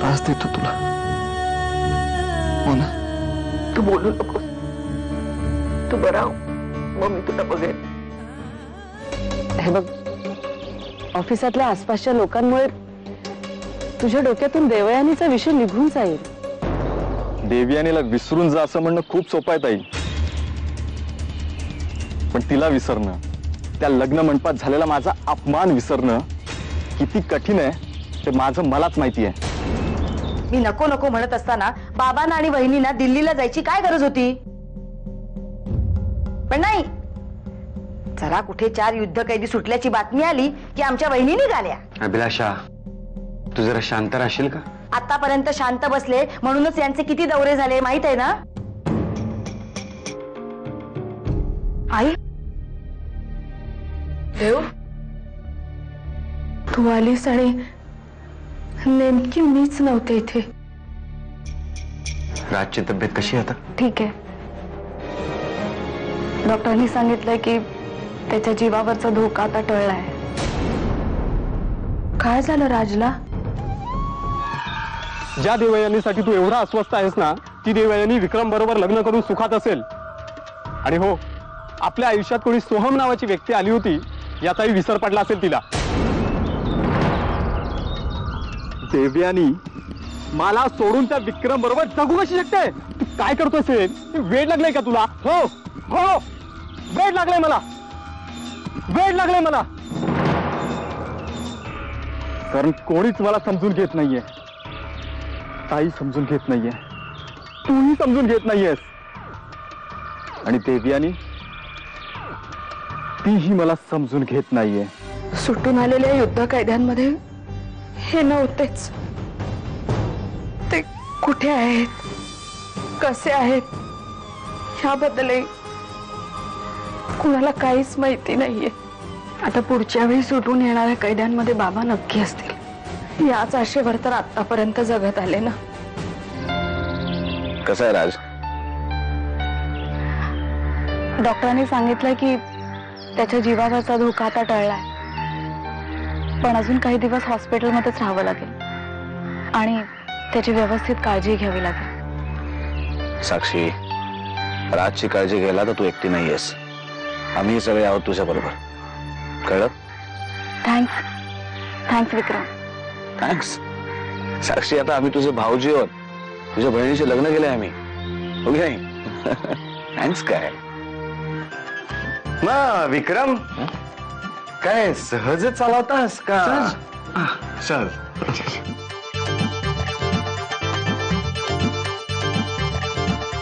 त्रास देतो तुला, हो ना? तू बोलू नकोस, तू बरा हो, मग मी तुला बघेन. हे बघ, ऑफिसातल्या आसपासच्या लोकांमुळे तुझ्या डोक्यातून देवयानीचा विषय निघून जाईल. देवयानीला विसरून जा असं म्हणणं खूप सोपं आहे ताई, पण तिला विसरणं, त्या लग्न मंडपात झालेला माझा अपमान विसरणं किती कठीण आहे ते माझं मलाच माहिती आहे. मी नको नको म्हणत असताना बाबांना आणि वहिनींना दिल्लीला जायची काय गरज होती? पण नाही, जरा कुठे 4 युद्ध कैदी सुटल्याची बातमी आली की आमच्या वहिनी निघाल्या. अभिलाषा, तू जरा शांत राहशील का? आतापर्यंत शांत बसले म्हणूनच यांचे किती दौरे झाले माहित आहे ना? आई, देव, तू आलीस आणि नेमकी मीच नव्हते इथे. राजची तब्येत कशी आहे आता? ठीक आहे. डॉक्टरांनी सांगितलंय की त्याच्या जीवावरचा धोका आता टळलाय. काय झालं राजला? ज्या देवयानीसाठी तू एवढा अस्वस्थ आहेस ना, ती देवयानी विक्रम बरोबर लग्न करून सुखात असेल. आणि हो, आपल्या आयुष्यात कोणी सोहम नावाची व्यक्ती आली होती याचाही विसर पडला असेल तिला. देवयानी मला सोडून त्या विक्रम बरोबर जगू कशी शकते? तू काय करतोस? वेळ लागलाय का तुला? हो हो, वेळ लागलाय मला, वेळ लागलाय मला. कारण कोणीच मला समजून घेत नाहीये. ताई समजून घेत नाहीये, तूही समजून घेत नाहीयेस. आणि देवयानी, तीही मला समजून घेत नाहीये. सुटून आलेल्या युद्ध कैद्यांमध्ये हे नव्हतेच. ते कुठे आहेत, कसे आहेत ह्याबद्दल कुणाला काहीच माहिती नाहीये. आता पुढच्या वेळी सुटून येणाऱ्या कैद्यांमध्ये बाबा नक्की असतील. याच आशेवर तर आतापर्यंत जगत आले ना. कसं आहे राज? डॉक्टरांनी सांगितलंय की त्याच्या जीवावरचा धोका आता टळलाय, पण अजून काही दिवस हॉस्पिटलमध्येच राहावं लागेल आणि त्याची व्यवस्थित काळजी घ्यावी लागेल. साक्षी, राजची काळजी घ्यायला तर तू एकटी नाहीयेस. आम्ही सगळे आहोत तुझ्या बरोबर, कळलं? थँक्स विक्रम. थँक्स साक्षी. आता आम्ही तुझे भाऊजी आहोत, तुझ्या बहिणीचे लग्न केले आम्ही, हो की नाही? थँक्स काय मग विक्रम, काय सहज चालवतास का? सहज.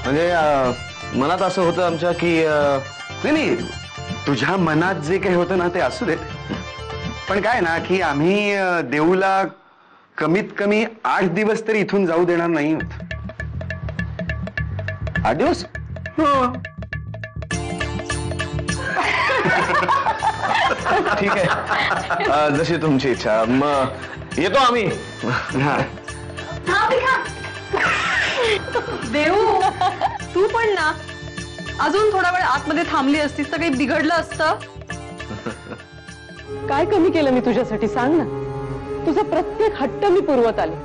म्हणजे मनात असं होतं आमच्या की नाही, तुझ्या मनात जे काही होतं ना ते असू देत. पण काय ना की आम्ही देऊला कमीत कमी 8 दिवस तरी इथून जाऊ देणार नाही. 8 दिवस? हो. ठीक आहे, जशी तुमची इच्छा. मग येतो आम्ही. हा. देऊ, तू पण ना अजून थोडा वेळ आतमध्ये थांबली असतीस तर काही बिघडलं असतं? काय कमी केलं मी तुझ्यासाठी सांग ना. तुझा प्रत्येक हट्ट मी पुरवत आले.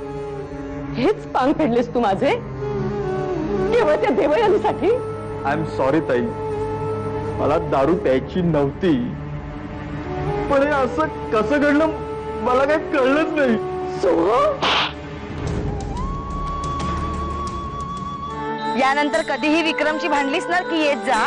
हेच पांग फेडलेस तू माझे केवळ त्या देवयानीसाठी? आय एम सॉरी ताई, मला दारू प्यायची नव्हती, पण हे असं कसं घडलं मला काही कळलंच नाही. यानंतर कधीही विक्रमची भांडलीस ना की येत जा.